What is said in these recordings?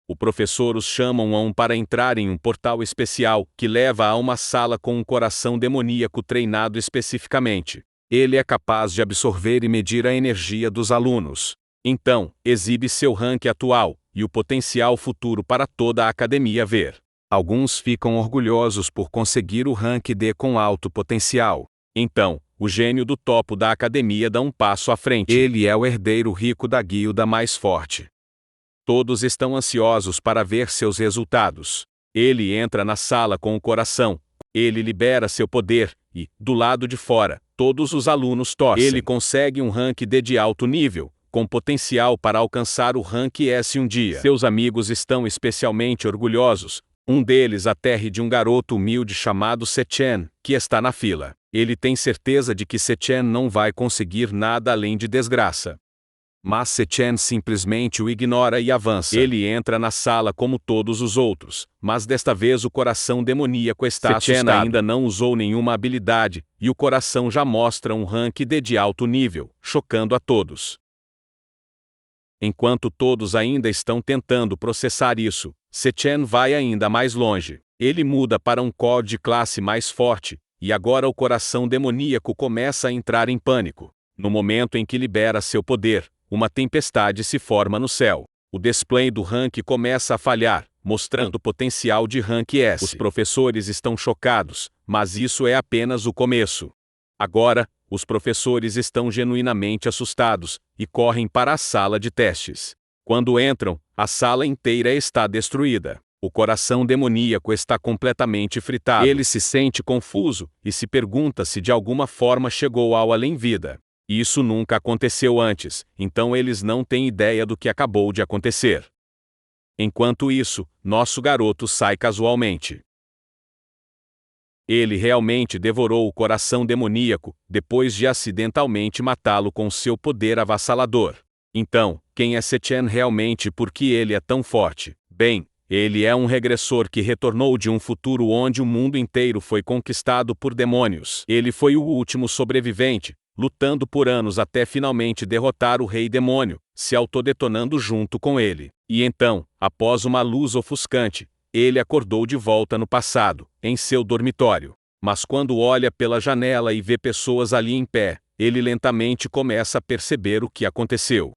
O professor os chamam a um para entrar em um portal especial que leva a uma sala com um coração demoníaco treinado especificamente. Ele é capaz de absorver e medir a energia dos alunos. Então, exibe seu rank atual e o potencial futuro para toda a academia ver. Alguns ficam orgulhosos por conseguir o rank D com alto potencial. Então, o gênio do topo da academia dá um passo à frente. Ele é o herdeiro rico da guilda mais forte. Todos estão ansiosos para ver seus resultados. Ele entra na sala com o coração. Ele libera seu poder e, do lado de fora, todos os alunos torcem. Ele consegue um rank D de alto nível, com potencial para alcançar o rank S um dia. Seus amigos estão especialmente orgulhosos. Um deles aterre de um garoto humilde chamado Sechen, que está na fila. Ele tem certeza de que Sechen não vai conseguir nada além de desgraça. Mas Sechen simplesmente o ignora e avança. Ele entra na sala como todos os outros, mas desta vez o coração demoníaco está assustado. Ainda não usou nenhuma habilidade, e o coração já mostra um rank D de alto nível, chocando a todos. Enquanto todos ainda estão tentando processar isso, Sechen vai ainda mais longe. Ele muda para um core de classe mais forte, e agora o coração demoníaco começa a entrar em pânico. No momento em que libera seu poder, uma tempestade se forma no céu. O display do rank começa a falhar, mostrando o potencial de rank S. Os professores estão chocados, mas isso é apenas o começo. Agora, os professores estão genuinamente assustados e correm para a sala de testes. Quando entram, a sala inteira está destruída. O coração demoníaco está completamente fritado. Ele se sente confuso e se pergunta se de alguma forma chegou ao além-vida. Isso nunca aconteceu antes, então eles não têm ideia do que acabou de acontecer. Enquanto isso, nosso garoto sai casualmente. Ele realmente devorou o coração demoníaco, depois de acidentalmente matá-lo com seu poder avassalador. Então, quem é Sechen realmente e por que ele é tão forte? Bem, ele é um regressor que retornou de um futuro onde o mundo inteiro foi conquistado por demônios. Ele foi o último sobrevivente, lutando por anos até finalmente derrotar o Rei Demônio, se autodetonando junto com ele. E então, após uma luz ofuscante, ele acordou de volta no passado, em seu dormitório. Mas quando olha pela janela e vê pessoas ali em pé, ele lentamente começa a perceber o que aconteceu.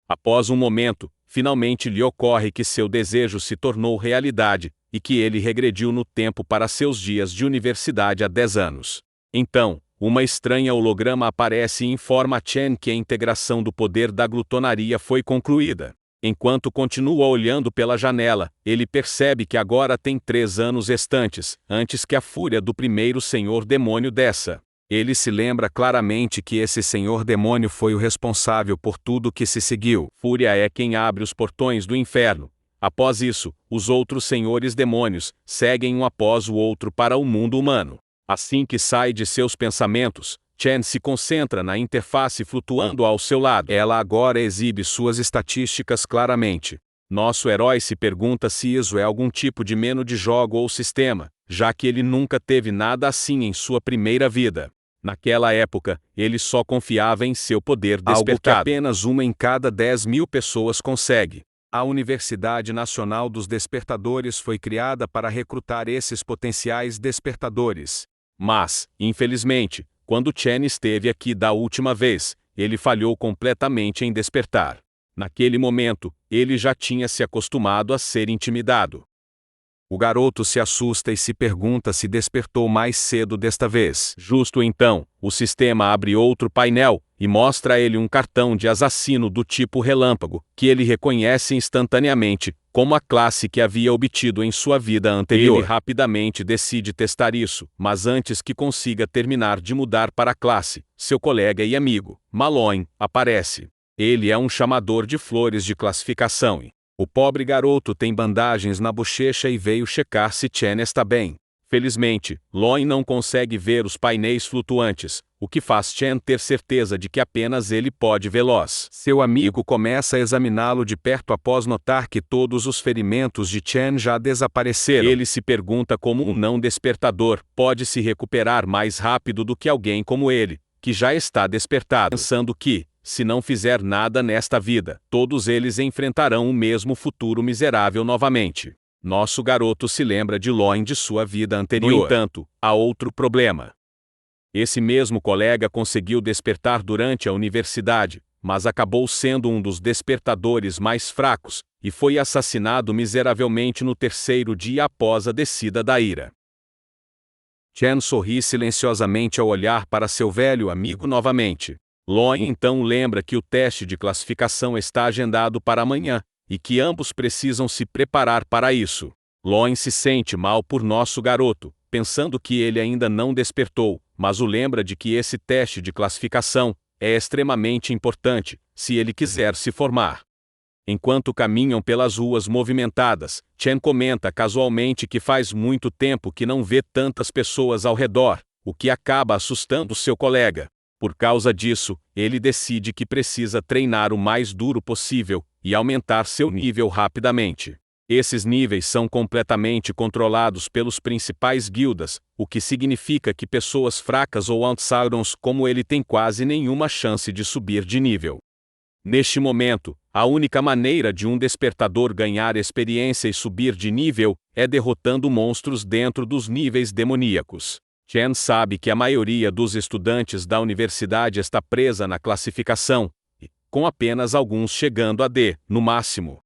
Após um momento, finalmente lhe ocorre que seu desejo se tornou realidade, e que ele regrediu no tempo para seus dias de universidade há 10 anos. Então, uma estranha holograma aparece e informa a Chen que a integração do poder da glutonaria foi concluída. Enquanto continua olhando pela janela, ele percebe que agora tem 3 anos restantes, antes que a fúria do primeiro senhor demônio desça. Ele se lembra claramente que esse senhor demônio foi o responsável por tudo que se seguiu. Fúria é quem abre os portões do inferno. Após isso, os outros senhores demônios seguem um após o outro para o mundo humano. Assim que sai de seus pensamentos, Chen se concentra na interface flutuando ao seu lado. Ela agora exibe suas estatísticas claramente. Nosso herói se pergunta se isso é algum tipo de menu de jogo ou sistema, já que ele nunca teve nada assim em sua primeira vida. Naquela época, ele só confiava em seu poder despertado. Algo que apenas uma em cada 10.000 pessoas consegue. A Universidade Nacional dos Despertadores foi criada para recrutar esses potenciais despertadores. Mas, infelizmente, quando Chen esteve aqui da última vez, ele falhou completamente em despertar. Naquele momento, ele já tinha se acostumado a ser intimidado. O garoto se assusta e se pergunta se despertou mais cedo desta vez. Justo então, o sistema abre outro painel e mostra a ele um cartão de assassino do tipo relâmpago, que ele reconhece instantaneamente, como a classe que havia obtido em sua vida anterior. Ele rapidamente decide testar isso, mas antes que consiga terminar de mudar para a classe, seu colega e amigo, Malone, aparece. Ele é um chamador de flores de classificação e o pobre garoto tem bandagens na bochecha e veio checar se Chen está bem. Felizmente, Loin não consegue ver os painéis flutuantes, o que faz Chen ter certeza de que apenas ele pode vê-los. Seu amigo começa a examiná-lo de perto após notar que todos os ferimentos de Chen já desapareceram. Ele se pergunta como um não despertador pode se recuperar mais rápido do que alguém como ele, que já está despertado. Pensando que, se não fizer nada nesta vida, todos eles enfrentarão o mesmo futuro miserável novamente. Nosso garoto se lembra de Loin de sua vida anterior. No entanto, há outro problema. Esse mesmo colega conseguiu despertar durante a universidade, mas acabou sendo um dos despertadores mais fracos, e foi assassinado miseravelmente no terceiro dia após a descida da ira. Chen sorri silenciosamente ao olhar para seu velho amigo novamente. Loin então lembra que o teste de classificação está agendado para amanhã, e que ambos precisam se preparar para isso. Loin se sente mal por nosso garoto, pensando que ele ainda não despertou, mas o lembra de que esse teste de classificação é extremamente importante, se ele quiser se formar. Enquanto caminham pelas ruas movimentadas, Chen comenta casualmente que faz muito tempo que não vê tantas pessoas ao redor, o que acaba assustando seu colega. Por causa disso, ele decide que precisa treinar o mais duro possível e aumentar seu nível rapidamente. Esses níveis são completamente controlados pelos principais guildas, o que significa que pessoas fracas ou outsiders como ele têm quase nenhuma chance de subir de nível. Neste momento, a única maneira de um despertador ganhar experiência e subir de nível é derrotando monstros dentro dos níveis demoníacos. Chen sabe que a maioria dos estudantes da universidade está presa na classificação, com apenas alguns chegando a D, no máximo.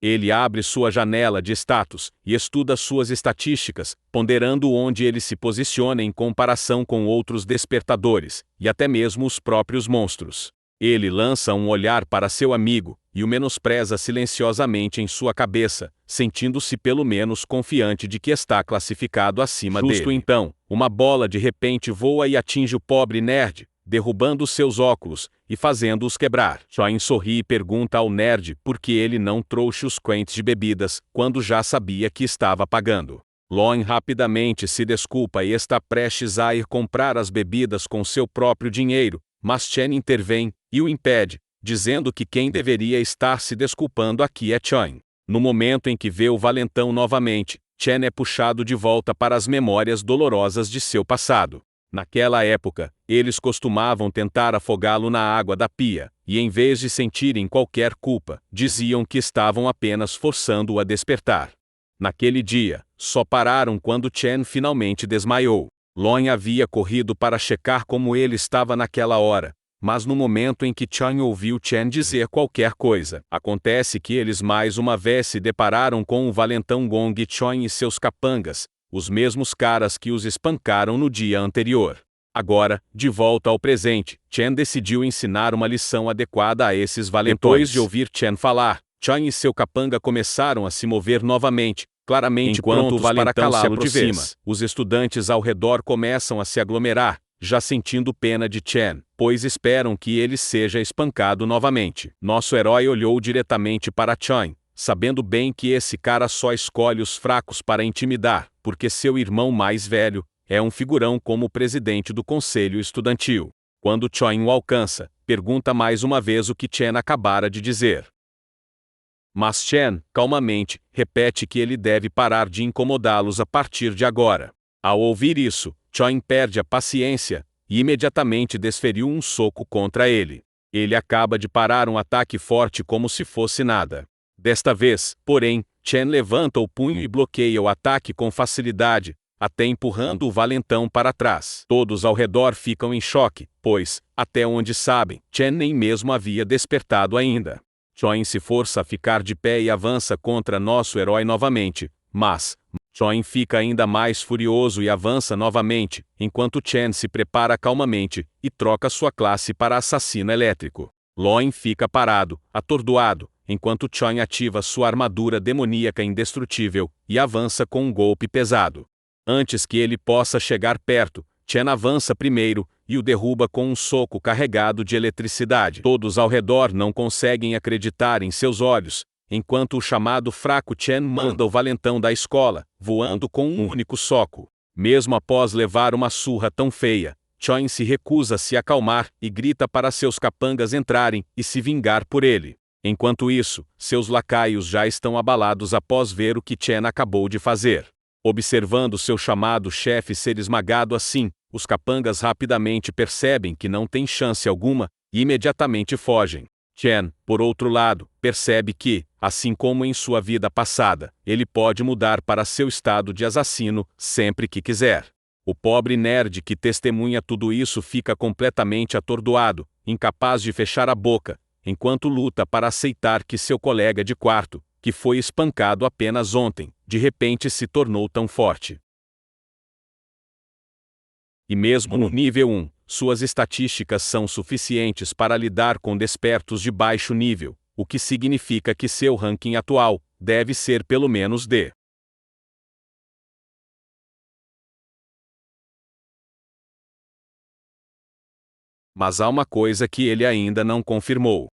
Ele abre sua janela de status e estuda suas estatísticas, ponderando onde ele se posiciona em comparação com outros despertadores, e até mesmo os próprios monstros. Ele lança um olhar para seu amigo, e o menospreza silenciosamente em sua cabeça, sentindo-se pelo menos confiante de que está classificado acima dele. Justo então, uma bola de repente voa e atinge o pobre nerd, derrubando seus óculos e fazendo-os quebrar. Chen sorri e pergunta ao nerd por que ele não trouxe os quentes de bebidas, quando já sabia que estava pagando. Loin rapidamente se desculpa e está prestes a ir comprar as bebidas com seu próprio dinheiro, mas Chen intervém e o impede, dizendo que quem deveria estar se desculpando aqui é Chen. No momento em que vê o valentão novamente, Chen é puxado de volta para as memórias dolorosas de seu passado. Naquela época, eles costumavam tentar afogá-lo na água da pia, e em vez de sentirem qualquer culpa, diziam que estavam apenas forçando-o a despertar. Naquele dia, só pararam quando Chen finalmente desmaiou. Loin havia corrido para checar como ele estava naquela hora, mas no momento em que Chen ouviu Chen dizer qualquer coisa, acontece que eles mais uma vez se depararam com o valentão Gong Chen e seus capangas, os mesmos caras que os espancaram no dia anterior. Agora, de volta ao presente, Chen decidiu ensinar uma lição adequada a esses valentões. Depois de ouvir Chen falar, Chen e seu capanga começaram a se mover novamente, claramente prontos para calá-lo de vez. Os estudantes ao redor começam a se aglomerar, já sentindo pena de Chen, pois esperam que ele seja espancado novamente. Nosso herói olhou diretamente para Chen, sabendo bem que esse cara só escolhe os fracos para intimidar, porque seu irmão mais velho é um figurão como presidente do conselho estudantil. Quando Chen o alcança, pergunta mais uma vez o que Chen acabara de dizer. Mas Chen, calmamente, repete que ele deve parar de incomodá-los a partir de agora. Ao ouvir isso, Chen perde a paciência e imediatamente desferiu um soco contra ele. Ele acaba de parar um ataque forte como se fosse nada. Desta vez, porém, Chen levanta o punho e bloqueia o ataque com facilidade, até empurrando o valentão para trás. Todos ao redor ficam em choque, pois, até onde sabem, Chen nem mesmo havia despertado ainda. Chen se força a ficar de pé e avança contra nosso herói novamente, mas Chen fica ainda mais furioso e avança novamente, enquanto Chen se prepara calmamente e troca sua classe para assassino elétrico. Loin fica parado, atordoado, enquanto Chen ativa sua armadura demoníaca indestrutível e avança com um golpe pesado. Antes que ele possa chegar perto, Chen avança primeiro e o derruba com um soco carregado de eletricidade. Todos ao redor não conseguem acreditar em seus olhos, enquanto o chamado fraco Chen manda o valentão da escola, voando com um único soco. Mesmo após levar uma surra tão feia, Chen se recusa a se acalmar e grita para seus capangas entrarem e se vingar por ele. Enquanto isso, seus lacaios já estão abalados após ver o que Chen acabou de fazer. Observando seu chamado chefe ser esmagado assim, os capangas rapidamente percebem que não tem chance alguma e imediatamente fogem. Chen, por outro lado, percebe que, assim como em sua vida passada, ele pode mudar para seu estado de assassino sempre que quiser. O pobre nerd que testemunha tudo isso fica completamente atordoado, incapaz de fechar a boca, enquanto luta para aceitar que seu colega de quarto, que foi espancado apenas ontem, de repente se tornou tão forte. E mesmo no nível 1, suas estatísticas são suficientes para lidar com despertos de baixo nível, o que significa que seu ranking atual deve ser pelo menos D. Mas há uma coisa que ele ainda não confirmou.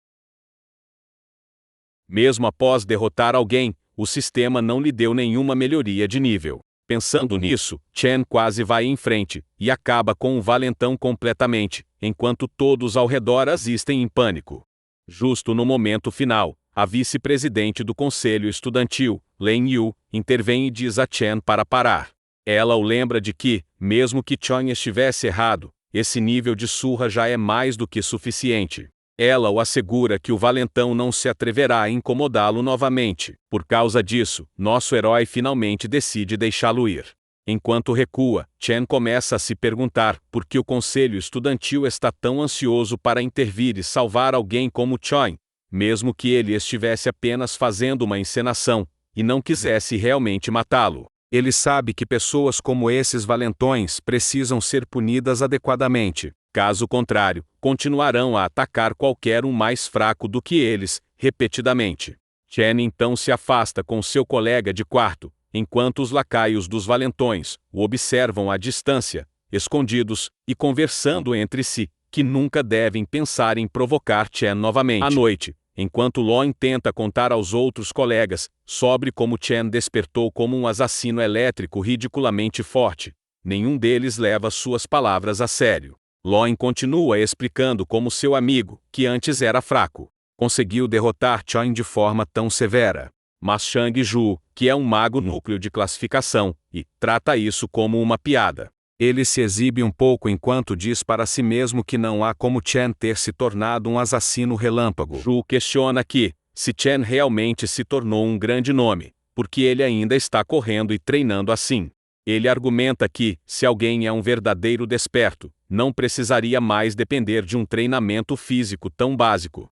Mesmo após derrotar alguém, o sistema não lhe deu nenhuma melhoria de nível. Pensando nisso, Chen quase vai em frente, e acaba com o valentão completamente, enquanto todos ao redor assistem em pânico. Justo no momento final, a vice-presidente do conselho estudantil, Len Yu, intervém e diz a Chen para parar. Ela o lembra de que, mesmo que Chong estivesse errado, esse nível de surra já é mais do que suficiente. Ela o assegura que o valentão não se atreverá a incomodá-lo novamente. Por causa disso, nosso herói finalmente decide deixá-lo ir. Enquanto recua, Chen começa a se perguntar por que o conselho estudantil está tão ansioso para intervir e salvar alguém como Chong, mesmo que ele estivesse apenas fazendo uma encenação, e não quisesse realmente matá-lo. Ele sabe que pessoas como esses valentões precisam ser punidas adequadamente. Caso contrário, continuarão a atacar qualquer um mais fraco do que eles, repetidamente. Chen então se afasta com seu colega de quarto, enquanto os lacaios dos valentões o observam à distância, escondidos, e conversando entre si, que nunca devem pensar em provocar Chen novamente. À noite, enquanto Lon tenta contar aos outros colegas sobre como Chen despertou como um assassino elétrico ridiculamente forte, nenhum deles leva suas palavras a sério. Lon continua explicando como seu amigo, que antes era fraco, conseguiu derrotar Chen de forma tão severa. Mas Shang Ju, que é um mago núcleo de classificação, e trata isso como uma piada. Ele se exibe um pouco enquanto diz para si mesmo que não há como Chen ter se tornado um assassino relâmpago. Ju questiona que, se Chen realmente se tornou um grande nome, porque ele ainda está correndo e treinando assim. Ele argumenta que, se alguém é um verdadeiro desperto, não precisaria mais depender de um treinamento físico tão básico.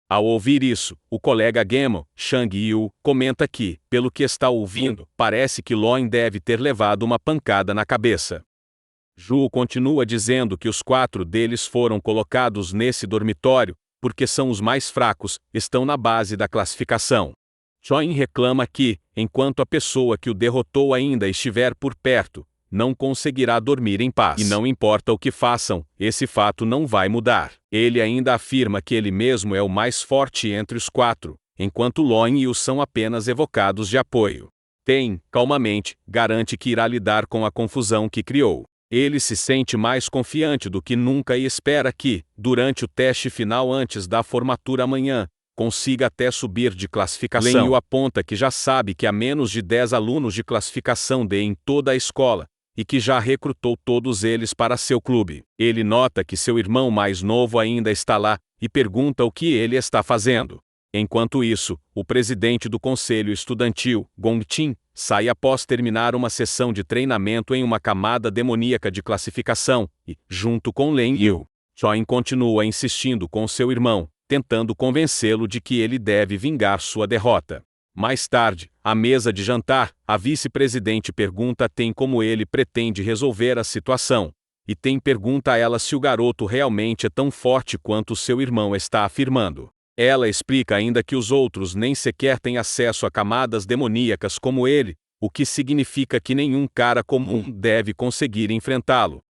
Ao ouvir isso, o colega Gemo, Shang Yu, comenta que, pelo que está ouvindo, parece que Lon deve ter levado uma pancada na cabeça. Ju continua dizendo que os 4 deles foram colocados nesse dormitório, porque são os mais fracos, estão na base da classificação. Chong reclama que, enquanto a pessoa que o derrotou ainda estiver por perto, não conseguirá dormir em paz. E não importa o que façam, esse fato não vai mudar. Ele ainda afirma que ele mesmo é o mais forte entre os 4, enquanto Lon e Yu são apenas evocados de apoio. Ten, calmamente, garante que irá lidar com a confusão que criou. Ele se sente mais confiante do que nunca e espera que, durante o teste final antes da formatura amanhã, consiga até subir de classificação. Len Yu aponta que já sabe que há menos de 10 alunos de classificação D em toda a escola, e que já recrutou todos eles para seu clube. Ele nota que seu irmão mais novo ainda está lá, e pergunta o que ele está fazendo. Enquanto isso, o presidente do conselho estudantil, Gong Qin, sai após terminar uma sessão de treinamento em uma camada demoníaca de classificação, e, junto com Len Yu, Chong continua insistindo com seu irmão, tentando convencê-lo de que ele deve vingar sua derrota. Mais tarde, à mesa de jantar, a vice-presidente pergunta a Ten como ele pretende resolver a situação, e Ten pergunta a ela se o garoto realmente é tão forte quanto seu irmão está afirmando. Ela explica ainda que os outros nem sequer têm acesso a camadas demoníacas como ele, o que significa que nenhum cara comum deve conseguir enfrentá-lo.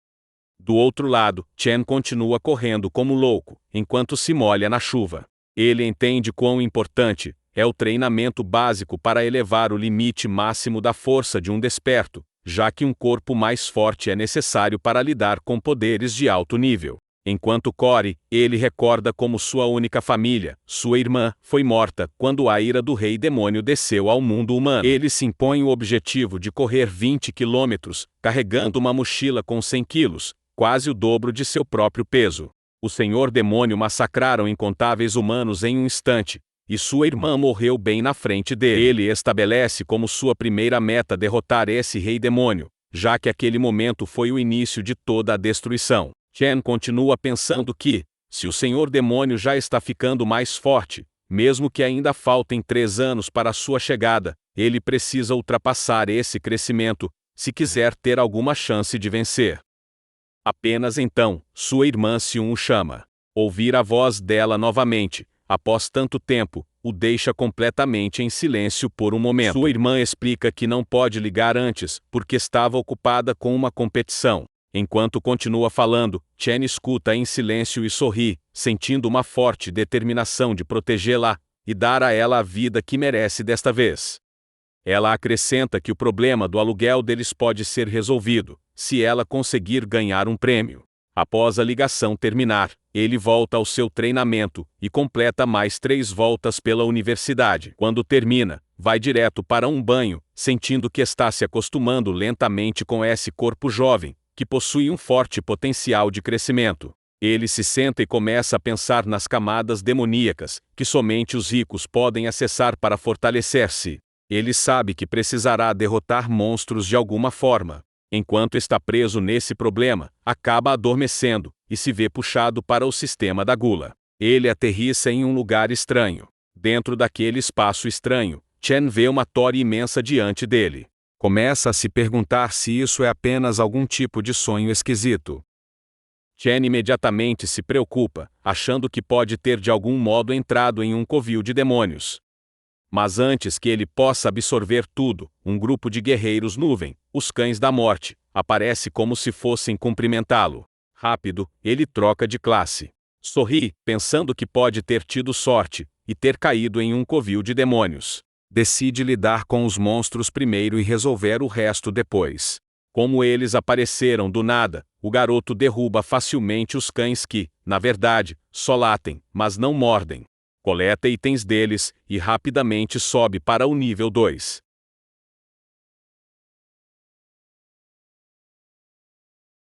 Do outro lado, Chen continua correndo como louco, enquanto se molha na chuva. Ele entende quão importante é o treinamento básico para elevar o limite máximo da força de um desperto, já que um corpo mais forte é necessário para lidar com poderes de alto nível. Enquanto corre, ele recorda como sua única família, sua irmã, foi morta quando a ira do rei demônio desceu ao mundo humano. Ele se impõe o objetivo de correr 20 quilômetros, carregando uma mochila com 100 quilos, quase o dobro de seu próprio peso. O Senhor Demônio massacraram incontáveis humanos em um instante, e sua irmã morreu bem na frente dele. Ele estabelece como sua primeira meta derrotar esse rei demônio, já que aquele momento foi o início de toda a destruição. Chen continua pensando que, se o Senhor Demônio já está ficando mais forte, mesmo que ainda faltem 3 anos para sua chegada, ele precisa ultrapassar esse crescimento, se quiser ter alguma chance de vencer. Apenas então, sua irmã Xiun o chama. Ouvir a voz dela novamente, após tanto tempo, o deixa completamente em silêncio por um momento. Sua irmã explica que não pode ligar antes, porque estava ocupada com uma competição. Enquanto continua falando, Chen escuta em silêncio e sorri, sentindo uma forte determinação de protegê-la e dar a ela a vida que merece desta vez. Ela acrescenta que o problema do aluguel deles pode ser resolvido, se ela conseguir ganhar um prêmio. Após a ligação terminar, ele volta ao seu treinamento e completa mais 3 voltas pela universidade. Quando termina, vai direto para um banho, sentindo que está se acostumando lentamente com esse corpo jovem, que possui um forte potencial de crescimento. Ele se senta e começa a pensar nas camadas demoníacas, que somente os ricos podem acessar para fortalecer-se. Ele sabe que precisará derrotar monstros de alguma forma. Enquanto está preso nesse problema, acaba adormecendo e se vê puxado para o sistema da gula. Ele aterrissa em um lugar estranho. Dentro daquele espaço estranho, Chen vê uma torre imensa diante dele. Começa a se perguntar se isso é apenas algum tipo de sonho esquisito. Chen imediatamente se preocupa, achando que pode ter de algum modo entrado em um covil de demônios. Mas antes que ele possa absorver tudo, um grupo de guerreiros nuvem, os Cães da Morte, aparece como se fossem cumprimentá-lo. Rápido, ele troca de classe. Sorri, pensando que pode ter tido sorte, e ter caído em um covil de demônios. Decide lidar com os monstros primeiro e resolver o resto depois. Como eles apareceram do nada, o garoto derruba facilmente os cães que, na verdade, só latem, mas não mordem. Coleta itens deles, e rapidamente sobe para o nível 2.